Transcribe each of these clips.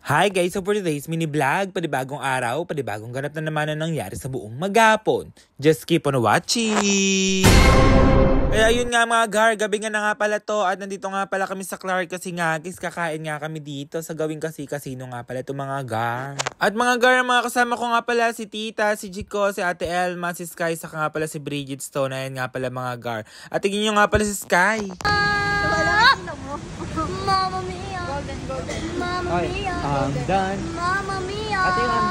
Hi guys! So for today's mini vlog, panibagong araw, panibagong ganap na naman ang nangyari sa buong maghapon. Just keep on watching! Kaya yun nga mga gar, gabi nga na nga pala to at nandito nga pala kami sa Clark kasi nga guys, kakain nga kami dito sa gawing kasino nga pala ito mga gar. At mga gar, mga kasama ko nga pala si Tita, si Jico, si Ate Elma, si Sky, saka nga pala si Bridget Stone. Ayan nga pala mga gar. At tingin nyo nga pala si Sky. Mama Mia. Golden. Mama Mia. I'm done. Mama Mia. Ate yung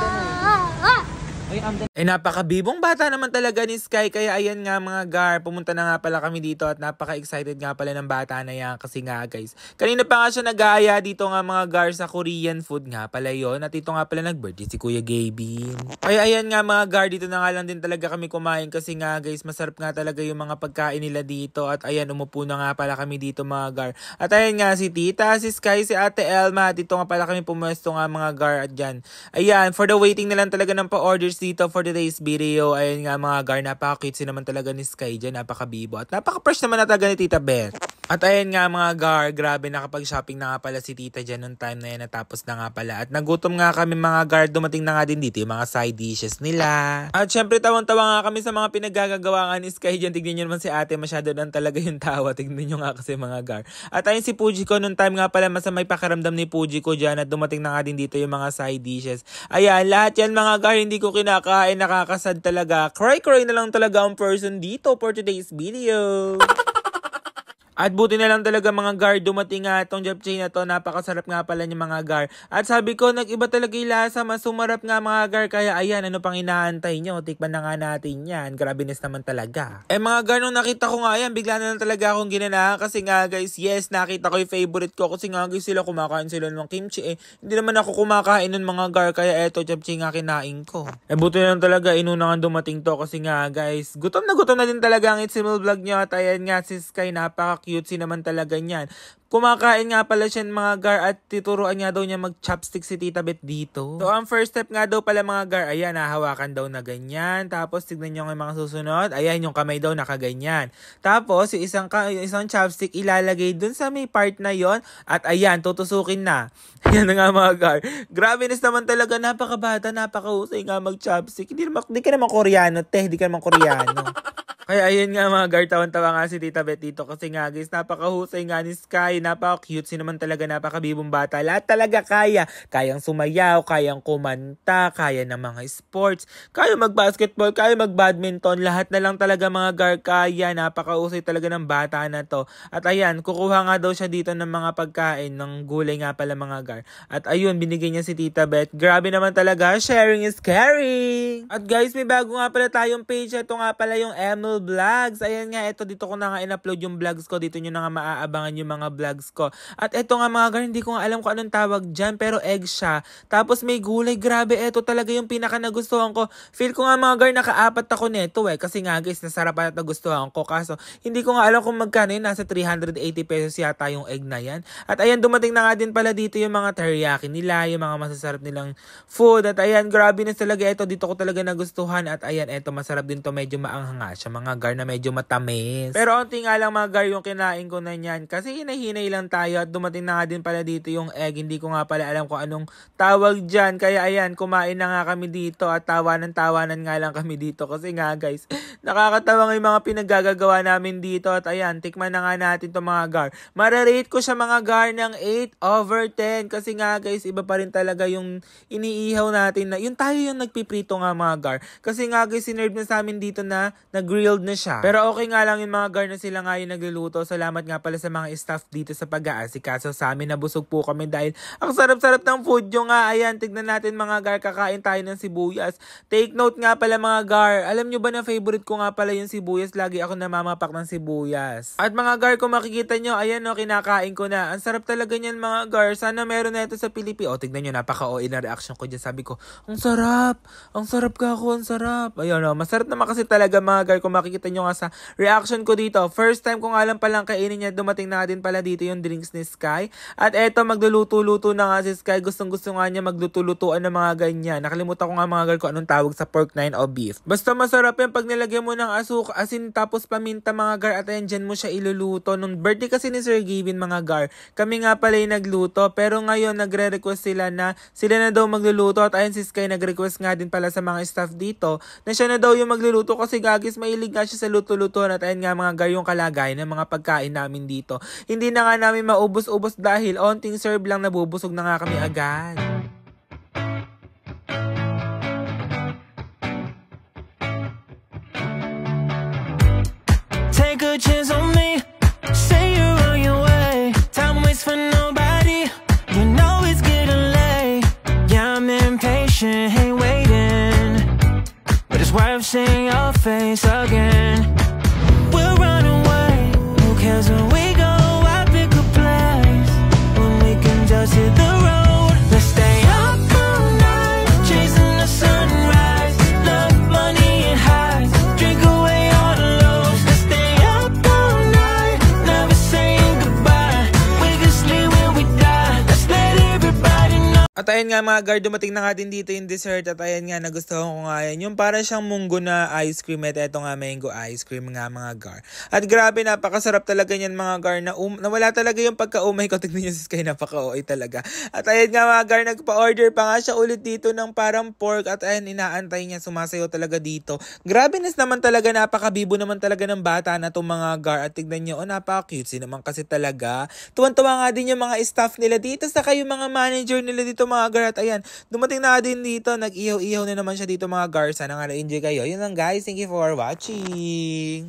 I'm done napakabibong bata naman talaga ni Sky. Kaya ayan nga mga gar, pumunta na nga pala kami dito at napaka-excited nga pala ng bata na yan. Kasi nga guys, kanina pa nga siya nag-aaya dito nga mga gar sa Korean food nga pala yon. At ito nga pala nag-birthday si Kuya Gabin. Kaya ayan nga mga gar, dito na nga lang din talaga kami kumain. Kasi nga guys, masarap nga talaga yung mga pagkain nila dito. At ayan, umupo na nga pala kami dito mga gar. At ayan nga si Tita, si Sky, si Ate Elma. Dito nga pala kami pumwesto nga mga gar. At dyan, ayan, for the waiting na lang talaga ng pa-orders dito for today's video. Ayan nga mga gar, napaka-cute naman talaga ni Sky dyan, napaka-bibo. At napaka-fresh naman na talaga ni Tita Beth. At ayan nga mga gar, grabe nakapag-shopping na nga pala si Tita dyan nung time na yan, natapos na nga pala. At nagutom nga kami mga gar, dumating na nga din dito yung mga side dishes nila. At syempre tawang-tawa nga kami sa mga pinagagagawa nga ni Sky dyan. Tignan nyo naman si ate, masyado lang talaga yung tawa. Tignan nyo nga kasi mga gar. At ayun si Puji ko, nung time nga pala masamay pakaramdam ni Puji ko dyan at dumating na nga din dito yung mga side dishes. Ayan, lahat yan mga gar, hindi ko kinakain, nakakasad talaga. Cry na lang talaga ang person dito for today's video. At buti na lang talaga mga gar, dumating nga itong japchae na to. Napakasarap nga pala niya mga gar. At sabi ko, nag-iba talaga yung lasa. Mas sumarap nga mga gar. Kaya ayan, ano pang inaantay nyo? Tikman na nga natin yan. Grabiness naman talaga. Eh mga gar, nung nakita ko nga yan, bigla na lang talaga akong ginanahan. Kasi nga guys, yes, nakita ko yung favorite ko. Kasi nga guys, sila kumakain sila ng kimchi. Hindi naman ako kumakain ng mga gar. Kaya eto, japchae nga kinain ko. Eh buti na lang talaga, inuna nga dumating to. Kasi nga guys, gutom na din talaga ang Itsimul vlog nyo. At ayan nga, si Sky, napaka-cute naman talaga niyan. Kumakain nga pala siya mga gar at tituruan nga daw niya mag-chopstick si Tita Beth dito. So, ang first step nga daw pala mga gar, ayan, nahawakan daw na ganyan. Tapos, tignan nyo yung mga susunod. Ayan, yung kamay daw nakaganyan. Tapos, yung isang chopstick ilalagay dun sa may part na yon. At ayan, tutusukin na. Ayan na nga mga gar. Grabe naman talaga, napakabata, napakahusay nga mag-chopstick. Hindi ka naman Koreano, hindi ka naman Koreano. Kaya ayan nga mga gar, tawan-tawa nga si Tita Beth dito kasi nga guys, napakahusay nga ni Sky, napaka-cute naman talaga, napakabibong bata. Lahat talaga kayang sumayaw, kayang kumanta, kaya ng mga sports, kaya mag-basketball, kaya mag-badminton, lahat na lang talaga mga gar kaya, napakahusay talaga ng bata na to. At ayan, kukuha nga daw siya dito ng mga pagkain, ng gulay nga pala mga gar. At ayun, binigay niya si Tita Beth. Grabe naman talaga, sharing is caring! At guys, may bago nga pala tayong page, ito nga pala yung Emil Vlogs. Ayan nga, ito dito ko na nga in-upload yung vlogs ko. Dito nyo na nga maaabangan yung mga vlogs ko. At ito nga mga gar, hindi ko nga alam kung anong tawag dyan, pero egg siya. Tapos may gulay, grabe, ito talaga yung pinaka nagustuhan ko. Feel ko nga mga gar, naka-apat ako neto kasi nga guys, nasarap at nagustuhan ko. Kaso, hindi ko nga alam kung magkano yun, nasa 380 pesos yata yung egg na yan. At ayan, dumating na nga din pala dito yung mga teriyaki nila, yung mga masasarap nilang food. At ayan, grabe na talaga ito, dito ko talaga nagustuhan. At ayan, ito masarap din to, medyo maanghanga siya mga gar na medyo matamis. Pero onti nga lang mga gar yung kinain ko na yan kasi hinahinay lang tayo at dumating na nga din pala dito yung egg. Hindi ko nga pala alam kung anong tawag dyan. Kaya ayan, kumain na nga kami dito at tawanan nga lang kami dito kasi nga guys, nakakatawa nga yung mga pinaggagawa namin dito. At ayan, tikman na nga natin to mga gar. Mararate ko siya mga gar ng 8/10 kasi nga guys, iba pa rin talaga yung iniihaw natin na yun tayo yung nagpiprito nga mga gar. Kasi nga guys, sinerve na sa amin dito na grilled na siya. Pero okay nga lang yung mga gar na sila nga yung nagluluto. Salamat nga pala sa mga staff dito sa pag-aasikaso sa amin. Nabusog po kami dahil ang sarap-sarap ng food yung nga. Ayan, tignan natin mga gar, kakain tayo ng sibuyas. Take note nga pala mga gar, alam nyo ba na favorite ko nga pala yung sibuyas? Lagi ako namamapak ng sibuyas. At mga gar, kung makikita nyo, ayan no, kinakain ko na. Ang sarap talaga niyan mga gar. Sana meron na ito sa Pilipinas. O, tignan nyo, napaka-OA na reaction ko dyan. Sabi ko, ang sarap ka ako, ang sarap. Ayun no, masarap naman kasi talaga mga gar, kung makikita makikita nyo nga sa reaction ko dito. First time ko nga lang palang kainin niya, dumating na din pala dito yung drinks ni Sky. At eto, magluluto-luto na nga si Sky. Gustong-gusto nga niya magluto-lutuan ng mga ganyan. Nakalimutan ko nga mga girl kung anong tawag sa pork 9 o beef. Basta masarap yan pag nilagyan mo ng asin tapos paminta mga gar, at ayan dyan mo siya iluluto. Nung birthday kasi ni Sir Gavin mga gar, kami nga pala yung nagluto. Pero ngayon nagre-request sila na daw magluluto, at ayan si Sky nag-request nga din pala sa mga staff dito na siya na daw yung magluluto kasi gagis mahilig nga siya sa luto-luto. At ayan nga mga gar yung kalagayan ng mga pagkain namin dito. Hindi na nga namin maubos-ubos dahil onting serve lang, nabubusog na nga kami agad. Take a chance on me, say you're on your way. Time waits for nobody, you know it's getting late. Yeah, I'm impatient, ain't waiting, but it's worth seeing your face again. We'll run away, who cares when we go? I pick a place when we can just hit the road. Let's stay up all night, chasing the sunrise. Love, money and highs, drink away all the lows. Let's stay up all night, never saying goodbye. We can sleep when we die, let's let everybody know. At ayan nga mga guard, dumating na nga din dito yung dessert. At ayan nga, nagustuhan ko nga yan. Yung para siyang munggo na ice cream. At eto nga, mango ice cream nga mga guard. At grabe, napakasarap talaga yan mga guard. Nawala talaga yung pagka-umay ko. Tignan nyo si Sky, napaka-OA talaga. At ayan nga mga guard, nagpa-order pa nga siya ulit dito ng parang pork. At ayan, inaantay niya, sumasayo talaga dito. Grabe naman talaga, napakabibo naman talaga ng bata na itong mga guard. At tignan nyo, napaka-cutesy naman kasi talaga. Tuwan-tuwa nga din yung mga staff nila dito. Saka yung mga manager nila dito mga gar. At ayan, dumating na din dito, nag-ihaw-ihaw na naman siya dito mga gar. Sana nga na-enjoy kayo. Yun lang guys, thank you for watching.